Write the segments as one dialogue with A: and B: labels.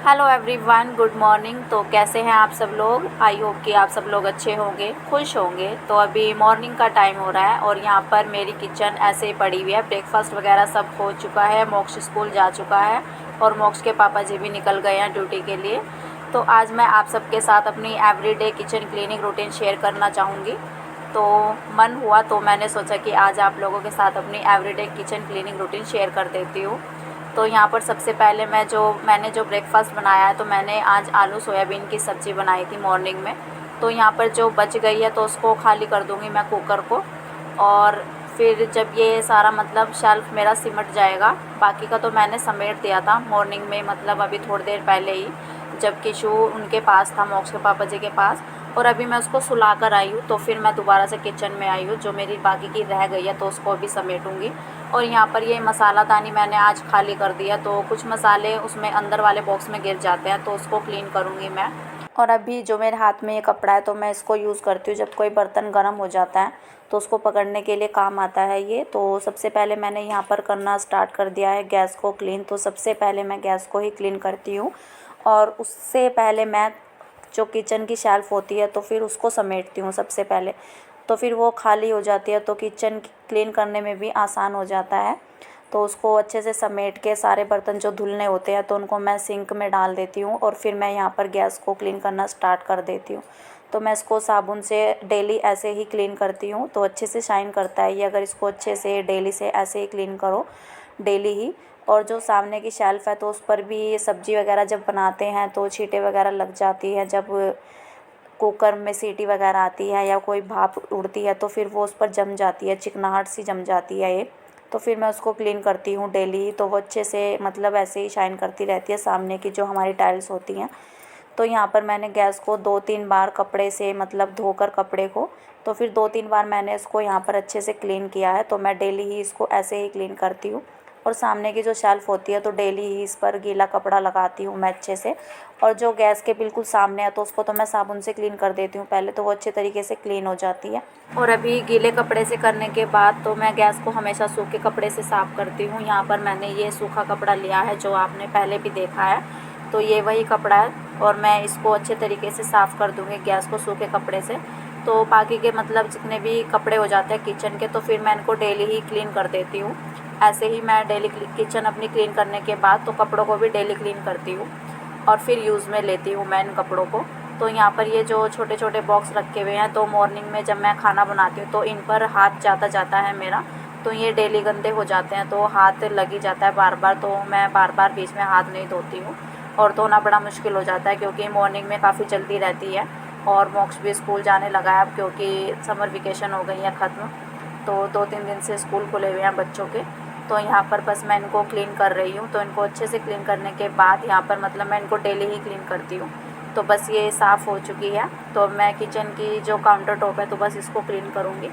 A: Hello everyone, good morning. तो कैसे हैं आप सब लोग? आई होप कि आप सब लोग अच्छे होंगे, खुश होंगे। तो अभी मॉर्निंग का टाइम हो रहा है और यहाँ पर मेरी किचन ऐसे ही पड़ी हुई है। ब्रेकफास्ट वगैरह सब हो चुका है, मोक्ष स्कूल जा चुका है और मोक्ष के पापा जी भी निकल गए हैं ड्यूटी के लिए। तो आज मैं आप सबके साथ अपनी everyday kitchen cleaning routine share करना चाहूँगी। तो मन हुआ तो मैंने सोचा कि आज आप लोगों के साथ अपनी everyday kitchen cleaning routine share कर देती हूँ। तो यहाँ पर सबसे पहले मैंने जो ब्रेकफास्ट बनाया है, तो मैंने आज आलू सोयाबीन की सब्ज़ी बनाई थी मॉर्निंग में। तो यहाँ पर जो बच गई है तो उसको खाली कर दूँगी मैं कुकर को। और फिर जब ये सारा मतलब शेल्फ़ मेरा सिमट जाएगा, बाकी का तो मैंने समेट दिया था मॉर्निंग में, मतलब अभी थोड़ी देर पहले ही, जब किशु उनके पास था, मोक्ष के पापा जी के पास। और अभी मैं उसको सुला कर आई हूँ, तो फिर मैं दोबारा से किचन में आई हूँ। जो मेरी बाकी की रह गई है तो उसको भी समेटूँगी। और यहाँ पर ये मसालादानी मैंने आज खाली कर दिया, तो कुछ मसाले उसमें अंदर वाले बॉक्स में गिर जाते हैं, तो उसको क्लीन करूँगी मैं। और अभी जो मेरे हाथ में ये कपड़ा है, तो मैं इसको यूज़ करती हूँ जब कोई बर्तन गर्म हो जाता है तो उसको पकड़ने के लिए काम आता है ये। तो सबसे पहले मैंने यहाँ पर करना स्टार्ट कर दिया है गैस को क्लीन। तो सबसे पहले मैं गैस को ही क्लीन करती हूँ और उससे पहले मैं जो किचन की शेल्फ़ होती है तो फिर उसको समेटती हूँ सबसे पहले। तो फिर वो खाली हो जाती है तो किचन क्लीन करने में भी आसान हो जाता है। तो उसको अच्छे से समेट के सारे बर्तन जो धुलने होते हैं तो उनको मैं सिंक में डाल देती हूँ और फिर मैं यहाँ पर गैस को क्लीन करना स्टार्ट कर देती हूँ। तो मैं इसको साबुन से डेली ऐसे ही क्लीन करती हूँ, तो अच्छे से शाइन करता है ये अगर इसको अच्छे से डेली से ऐसे ही क्लीन करो, डेली ही। और जो सामने की शेल्फ़ है तो उस पर भी सब्ज़ी वगैरह जब बनाते हैं तो छींटे वगैरह लग जाती है, जब कुकर में सीटी वगैरह आती है या कोई भाप उड़ती है तो फिर वो उस पर जम जाती है, चिकनाहट सी जम जाती है ये। तो फिर मैं उसको क्लीन करती हूँ डेली, तो वो अच्छे से मतलब ऐसे ही शाइन करती रहती है सामने की जो हमारी टाइल्स होती हैं। तो यहाँ पर मैंने गैस को 2-3 बार कपड़े से मतलब धोकर कपड़े को, तो फिर 2-3 बार मैंने इसको यहाँ पर अच्छे से क्लीन किया है। तो मैं डेली ही इसको ऐसे ही क्लीन करती हूँ। और सामने की जो शेल्फ़ होती है तो डेली ही इस पर गीला कपड़ा लगाती हूँ मैं अच्छे से। और जो गैस के बिल्कुल सामने है तो उसको तो मैं साबुन से क्लीन कर देती हूँ पहले, तो वो अच्छे तरीके से क्लीन हो जाती है। और अभी गीले कपड़े से करने के बाद तो मैं गैस को हमेशा सूखे कपड़े से साफ़ करती हूँ। यहाँ पर मैंने ये सूखा कपड़ा लिया है जो आपने पहले भी देखा है, तो ये वही कपड़ा है और मैं इसको अच्छे तरीके से साफ़ कर दूँगी गैस को सूखे कपड़े से। तो बाकी के मतलब जितने भी कपड़े हो जाते हैं किचन के तो फिर मैं इनको डेली ही क्लीन कर देती हूँ। ऐसे ही मैं डेली किचन अपनी क्लीन करने के बाद तो कपड़ों को भी डेली क्लीन करती हूँ और फिर यूज़ में लेती हूँ मैं इन कपड़ों को। तो यहाँ पर ये जो छोटे छोटे बॉक्स रखे हुए हैं, तो मॉर्निंग में जब मैं खाना बनाती हूँ तो इन पर हाथ जाता है मेरा, तो ये डेली गंदे हो जाते हैं, तो हाथ लग ही जाता है बार बार, तो मैं बार बार बीच में हाथ नहीं धोती हूँ। और धोना बड़ा मुश्किल हो जाता है क्योंकि मॉर्निंग में काफ़ी जल्दी रहती है और मोक्ष भी स्कूल जाने लगा है अब, क्योंकि समर वेकेशन हो गई है ख़त्म। तो 2-3 दिन से स्कूल खुले हुए हैं बच्चों के। तो यहाँ पर बस मैं इनको क्लीन कर रही हूँ। तो इनको अच्छे से क्लीन करने के बाद यहाँ पर मतलब मैं इनको डेली ही क्लीन करती हूँ। तो बस ये साफ़ हो चुकी है, तो मैं किचन की जो काउंटर टॉप है तो बस इसको क्लीन करूँगी।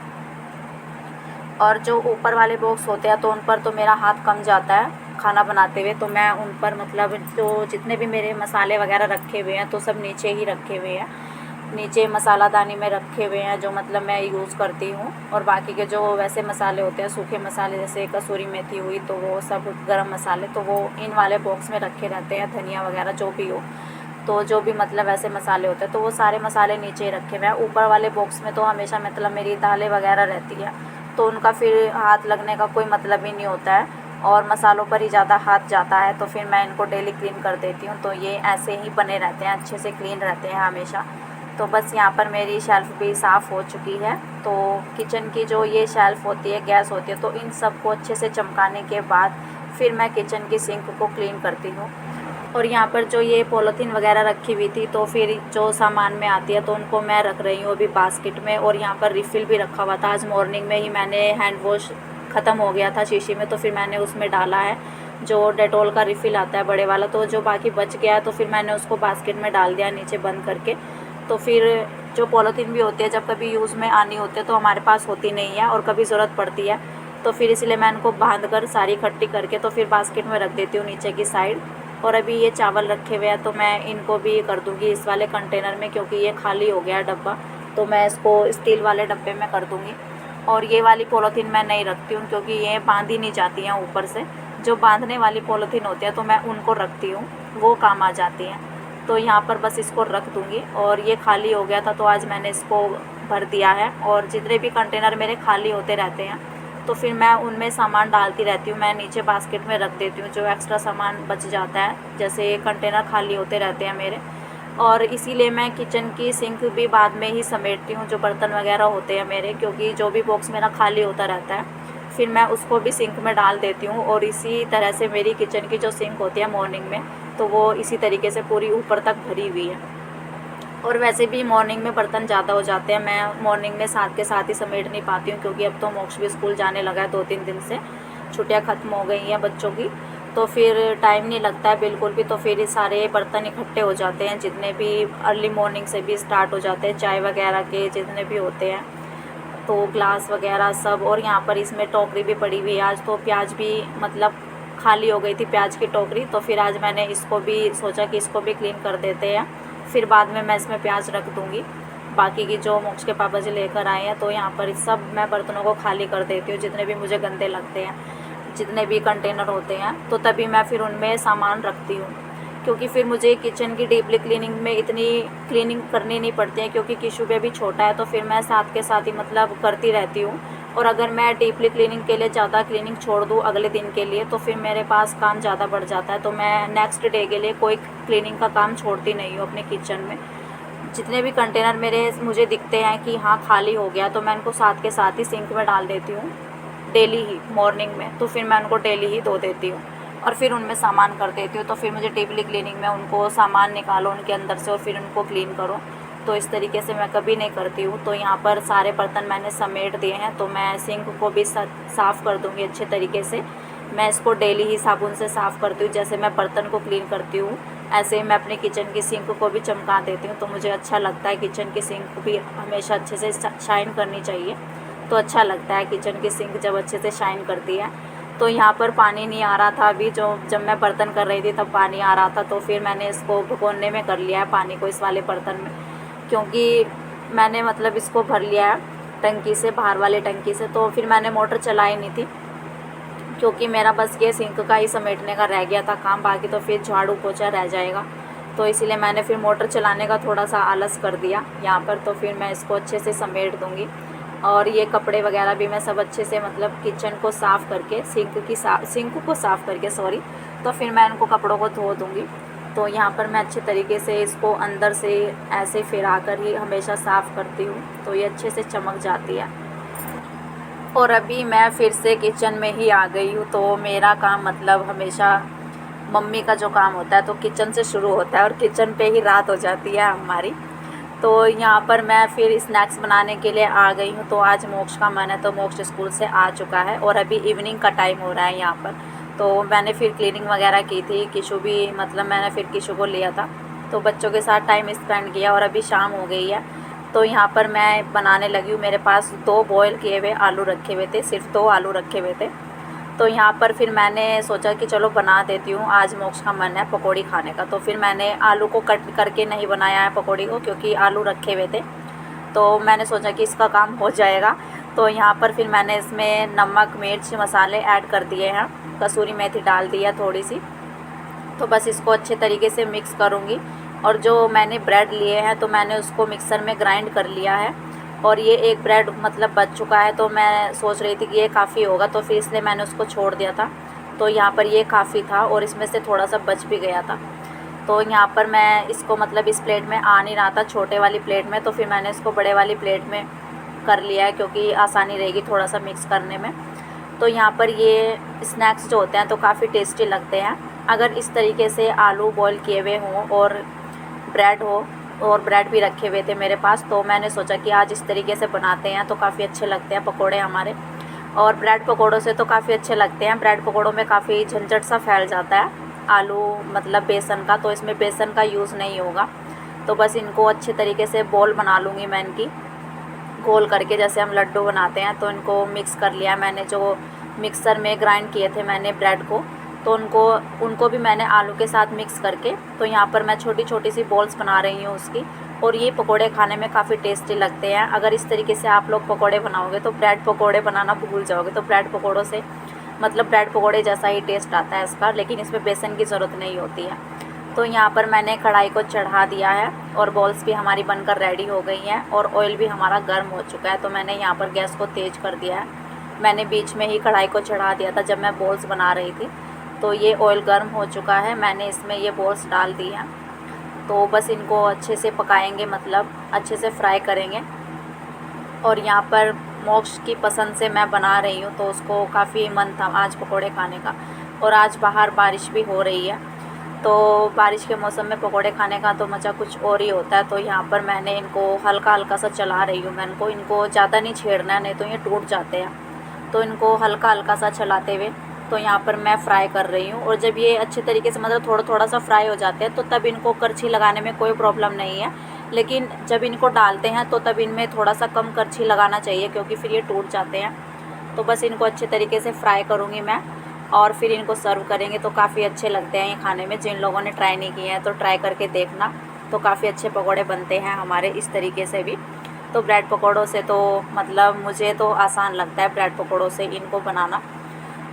A: और जो ऊपर वाले बॉक्स होते हैं तो उन पर तो मेरा हाथ कम जाता है खाना बनाते हुए, तो मैं उन पर मतलब जो जितने भी मेरे मसाले वगैरह रखे हुए हैं तो सब नीचे ही रखे हुए हैं, नीचे मसालादानी में रखे हुए हैं जो मतलब मैं यूज़ करती हूँ। और बाकी के जो वैसे मसाले होते हैं सूखे मसाले, जैसे कसूरी मेथी हुई तो वो सब, गरम मसाले, तो वो इन वाले बॉक्स में रखे रहते हैं, धनिया वगैरह जो भी हो, तो जो भी मतलब ऐसे मसाले होते हैं तो वो सारे मसाले नीचे रखे हुए हैं। ऊपर वाले बॉक्स में तो हमेशा मतलब मेरी दालें वगैरह रहती है, तो उनका फिर हाथ लगने का कोई मतलब ही नहीं होता है और मसालों पर ही ज़्यादा हाथ जाता है, तो फिर मैं इनको डेली क्लीन कर देती हूँ। तो ये ऐसे ही बने रहते हैं, अच्छे से क्लीन रहते हैं हमेशा। तो बस यहाँ पर मेरी शेल्फ़ भी साफ़ हो चुकी है। तो किचन की जो ये शेल्फ़ होती है, गैस होती है, तो इन सब को अच्छे से चमकाने के बाद फिर मैं किचन की सिंक को क्लीन करती हूँ। और यहाँ पर जो ये पॉलीथीन वगैरह रखी हुई थी तो फिर जो सामान में आती है तो उनको मैं रख रही हूँ अभी बास्केट में। और यहाँ पर रिफ़िल भी रखा हुआ था, आज मॉर्निंग में ही मैंने हैंड वॉश ख़त्म हो गया था शीशी में, तो फिर मैंने उसमें डाला है जो डेटॉल का रिफ़िल आता है बड़े वाला, तो जो बाकी बच गया तो फिर मैंने उसको बास्केट में डाल दिया नीचे बंद करके। तो फिर जो पॉलीथीन भी होती है जब कभी यूज़ में आनी होती है तो हमारे पास होती नहीं है और कभी ज़रूरत पड़ती है, तो फिर इसलिए मैं इनको बांध कर सारी इकट्ठी करके तो फिर बास्केट में रख देती हूँ नीचे की साइड। और अभी ये चावल रखे हुए हैं तो मैं इनको भी कर दूँगी इस वाले कंटेनर में, क्योंकि ये खाली हो गया है डब्बा, तो मैं इसको स्टील वाले डब्बे में कर दूँगी। और ये वाली पॉलीथीन मैं नहीं रखती हूँ क्योंकि ये बांधी नहीं जाती हैं ऊपर से, जो बांधने वाली पॉलीथीन होती है तो मैं उनको रखती हूँ। वो काम आ जाती हैं। तो यहाँ पर बस इसको रख दूँगी। और ये खाली हो गया था तो आज मैंने इसको भर दिया है। और जितने भी कंटेनर मेरे खाली होते रहते हैं तो फिर मैं उनमें सामान डालती रहती हूँ। मैं नीचे बास्केट में रख देती हूँ जो एक्स्ट्रा सामान बच जाता है, जैसे कंटेनर खाली होते रहते हैं मेरे। और इसीलिए मैं किचन की सिंक भी बाद में ही समेटती हूँ, जो बर्तन वगैरह होते हैं मेरे, क्योंकि जो भी बॉक्स मेरा खाली होता रहता है फिर मैं उसको भी सिंक में डाल देती हूँ। और इसी तरह से मेरी किचन की जो सिंक होती है मॉर्निंग में, तो वो इसी तरीके से पूरी ऊपर तक भरी हुई है। और वैसे भी मॉर्निंग में बर्तन ज़्यादा हो जाते हैं, मैं मॉर्निंग में साथ के साथ ही समेट नहीं पाती हूँ, क्योंकि अब तो मोक्ष भी स्कूल जाने लगा है 2-3 दिन से, छुट्टियाँ ख़त्म हो गई हैं बच्चों की, तो फिर टाइम नहीं लगता है बिल्कुल भी। तो फिर सारे बर्तन इकट्ठे हो जाते हैं, जितने भी अर्ली मॉर्निंग से भी स्टार्ट हो जाते हैं, चाय वगैरह के जितने भी होते हैं, तो ग्लास वगैरह सब। और यहाँ पर इसमें टोकरी भी पड़ी हुई है। आज तो प्याज भी मतलब खाली हो गई थी प्याज की टोकरी, तो फिर आज मैंने इसको भी सोचा कि इसको भी क्लीन कर देते हैं, फिर बाद में मैं इसमें प्याज रख दूँगी। बाकी की जो मोक्ष के पापा जी लेकर आए हैं, तो यहाँ पर सब मैं बर्तनों को खाली कर देती हूँ, जितने भी मुझे गंदे लगते हैं, जितने भी कंटेनर होते हैं, तो तभी मैं फिर उनमें सामान रखती हूँ। क्योंकि फिर मुझे किचन की डीपली क्लीनिंग में इतनी क्लीनिंग करनी नहीं पड़ती है, क्योंकि किशु भी छोटा है, तो फिर मैं साथ के साथ ही मतलब करती रहती हूँ। और अगर मैं डीपली क्लीनिंग के लिए ज़्यादा क्लीनिंग छोड़ दूँ अगले दिन के लिए, तो फिर मेरे पास काम ज़्यादा बढ़ जाता है, तो मैं नेक्स्ट डे के लिए कोई क्लीनिंग का काम छोड़ती नहीं हूँ अपने किचन में। जितने भी कंटेनर मेरे मुझे दिखते हैं कि हाँ खाली हो गया, तो मैं उनको साथ के साथ ही सिंक में डाल देती हूँ डेली ही मॉर्निंग में। तो फिर मैं उनको डेली ही धो देती हूँ और फिर उनमें सामान कर देती हूँ। तो फिर मुझे डीपली क्लीनिंग में उनको सामान निकालो उनके अंदर से और फिर उनको क्लीन करो, तो इस तरीके से मैं कभी नहीं करती हूँ। तो यहाँ पर सारे बर्तन मैंने समेट दिए हैं, तो मैं सिंक को भी साफ़ कर दूँगी अच्छे तरीके से। मैं इसको डेली ही साबुन से साफ़ करती हूँ, जैसे मैं बर्तन को क्लीन करती हूँ ऐसे ही मैं अपने किचन की सिंक को भी चमका देती हूँ। तो मुझे अच्छा लगता है, किचन की सिंक भी हमेशा अच्छे से शाइन करनी चाहिए, तो अच्छा लगता है किचन की सिंक जब अच्छे से शाइन करती है। तो यहाँ पर पानी नहीं आ रहा था अभी, जब मैं बर्तन कर रही थी तब पानी आ रहा था, तो फिर मैंने इसको भगोने में कर लिया है पानी को इस वाले बर्तन में, क्योंकि मैंने मतलब इसको भर लिया है टंकी से, बाहर वाले टंकी से। तो फिर मैंने मोटर चलाई नहीं थी, क्योंकि मेरा बस ये सिंक का ही समेटने का रह गया था काम, बाकी तो फिर झाड़ू पोछा रह जाएगा। तो इसीलिए मैंने फिर मोटर चलाने का थोड़ा सा आलस कर दिया यहाँ पर। तो फिर मैं इसको अच्छे से समेट दूँगी। और ये कपड़े वगैरह भी मैं सब अच्छे से मतलब किचन को साफ़ करके सिंक को साफ़ करके तो फिर मैं इनको कपड़ों को धो दूँगी। तो यहाँ पर मैं अच्छे तरीके से इसको अंदर से ऐसे फिरा कर ही हमेशा साफ़ करती हूँ, तो ये अच्छे से चमक जाती है। और अभी मैं फिर से किचन में ही आ गई हूँ। तो मेरा काम मतलब हमेशा मम्मी का जो काम होता है तो किचन से शुरू होता है और किचन पे ही रात हो जाती है हमारी। तो यहाँ पर मैं फिर स्नैक्स बनाने के लिए आ गई हूँ। तो आज मोक्ष का मन है, तो मोक्ष स्कूल से आ चुका है और अभी इवनिंग का टाइम हो रहा है यहाँ पर। तो मैंने फिर क्लीनिंग वगैरह की थी, किशु भी मतलब मैंने फिर किशु को लिया था, तो बच्चों के साथ टाइम स्पेंड किया और अभी शाम हो गई है। तो यहाँ पर मैं बनाने लगी हूँ। मेरे पास 2 बॉयल किए हुए आलू रखे हुए थे, सिर्फ 2 आलू रखे हुए थे। तो यहाँ पर फिर मैंने सोचा कि चलो बना देती हूँ, आज मोक्ष का मन है पकौड़ी खाने का। तो फिर मैंने आलू को कट करके नहीं बनाया है पकौड़ी को, क्योंकि आलू रखे हुए थे, तो मैंने सोचा कि इसका काम हो जाएगा। तो यहाँ पर फिर मैंने इसमें नमक मिर्च मसाले ऐड कर दिए हैं, कसूरी मेथी डाल दी है थोड़ी सी। तो बस इसको अच्छे तरीके से मिक्स करूँगी। और जो मैंने ब्रेड लिए हैं तो मैंने उसको मिक्सर में ग्राइंड कर लिया है। और ये एक ब्रेड मतलब बच चुका है, तो मैं सोच रही थी कि ये काफ़ी होगा, तो फिर इसलिए मैंने उसको छोड़ दिया था। तो यहाँ पर ये काफ़ी था और इसमें से थोड़ा सा बच भी गया था। तो यहाँ पर मैं इसको मतलब इस प्लेट में आ नहीं रहा था, छोटे वाली प्लेट में, तो फिर मैंने इसको बड़े वाली प्लेट में कर लिया है, क्योंकि आसानी रहेगी थोड़ा सा मिक्स करने में। तो यहाँ पर ये स्नैक्स जो होते हैं तो काफ़ी टेस्टी लगते हैं, अगर इस तरीके से आलू बॉईल किए हुए हों और ब्रेड हो, और ब्रेड भी रखे हुए थे मेरे पास। तो मैंने सोचा कि आज इस तरीके से बनाते हैं तो काफ़ी अच्छे लगते हैं पकोड़े हमारे। और ब्रेड पकोड़ों से तो काफ़ी अच्छे लगते हैं। ब्रेड पकोड़ों में काफ़ी झंझट सा फैल जाता है आलू मतलब बेसन का, तो इसमें बेसन का यूज़ नहीं होगा। तो बस इनको अच्छे तरीके से बॉल बना लूँगी मैं इनकी, गोल करके जैसे हम लड्डू बनाते हैं। तो इनको मिक्स कर लिया मैंने, जो मिक्सर में ग्राइंड किए थे मैंने ब्रेड को, तो उनको भी मैंने आलू के साथ मिक्स करके, तो यहाँ पर मैं छोटी छोटी सी बॉल्स बना रही हूँ उसकी। और ये पकोड़े खाने में काफ़ी टेस्टी लगते हैं। अगर इस तरीके से आप लोग पकोड़े बनाओगे तो ब्रेड पकोड़े बनाना भूल जाओगे। तो ब्रेड पकोड़ों से मतलब ब्रेड पकोड़े जैसा ही टेस्ट आता है इसका, लेकिन इसमें बेसन की ज़रूरत नहीं होती है। तो यहाँ पर मैंने कढ़ाई को चढ़ा दिया है और बॉल्स भी हमारी बनकर रेडी हो गई हैं और ऑयल भी हमारा गर्म हो चुका है। तो मैंने यहाँ पर गैस को तेज़ कर दिया है। मैंने बीच में ही कढ़ाई को चढ़ा दिया था जब मैं बॉल्स बना रही थी। तो ये ऑयल गर्म हो चुका है, मैंने इसमें ये बॉल्स डाल दी हैं। तो बस इनको अच्छे से पकाएंगे, मतलब अच्छे से फ्राई करेंगे। और यहाँ पर मोक्ष की पसंद से मैं बना रही हूँ, तो उसको काफ़ी मन था आज पकोड़े खाने का। और आज बाहर बारिश भी हो रही है, तो बारिश के मौसम में पकोड़े खाने का तो मज़ा कुछ और ही होता है। तो यहाँ पर मैंने इनको हल्का हल्का सा चला रही हूँ। मैं इनको ज़्यादा नहीं छेड़ना है, नहीं तो ये टूट जाते हैं। तो इनको हल्का हल्का सा चलाते हुए तो यहाँ पर मैं फ्राई कर रही हूँ। और जब ये अच्छे तरीके से मतलब थोड़ा थोड़ा सा फ्राई हो जाते हैं तो तब इनको करछी लगाने में कोई प्रॉब्लम नहीं है। लेकिन जब इनको डालते हैं तो तब इनमें थोड़ा सा कम करछी लगाना चाहिए, क्योंकि फिर ये टूट जाते हैं। तो बस इनको अच्छे तरीके से फ्राई करूँगी मैं और फिर इनको सर्व करेंगे। तो काफ़ी अच्छे लगते हैं ये खाने में। जिन लोगों ने ट्राई नहीं किए हैं तो ट्राई करके देखना। तो काफ़ी अच्छे पकोड़े बनते हैं हमारे इस तरीके से भी। तो ब्रेड पकोड़ों से तो मतलब मुझे तो आसान लगता है ब्रेड पकोड़ों से इनको बनाना।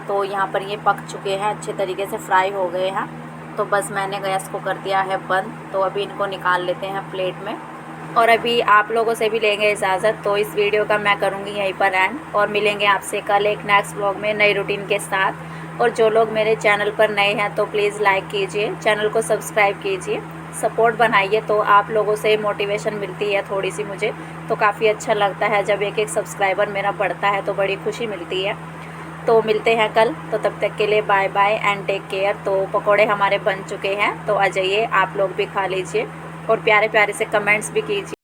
A: तो यहाँ पर ये पक चुके हैं, अच्छे तरीके से फ्राई हो गए हैं। तो बस मैंने गैस को कर दिया है बंद। तो अभी इनको निकाल लेते हैं प्लेट में और अभी आप लोगों से भी लेंगे इजाज़त। तो इस वीडियो का मैं करूँगी यहीं पर एंड और मिलेंगे आपसे कल एक नेक्स्ट व्लॉग में नई रूटीन के साथ। और जो लोग मेरे चैनल पर नए हैं तो प्लीज़ लाइक कीजिए, चैनल को सब्सक्राइब कीजिए, सपोर्ट बनाइए। तो आप लोगों से मोटिवेशन मिलती है थोड़ी सी मुझे, तो काफ़ी अच्छा लगता है जब एक एक सब्सक्राइबर मेरा बढ़ता है, तो बड़ी खुशी मिलती है। तो मिलते हैं कल, तो तब तक के लिए bye bye and take care. तो पकोड़े हमारे बन चुके हैं, तो आ जाइए आप लोग भी खा लीजिए और प्यारे प्यारे से कमेंट्स भी कीजिए।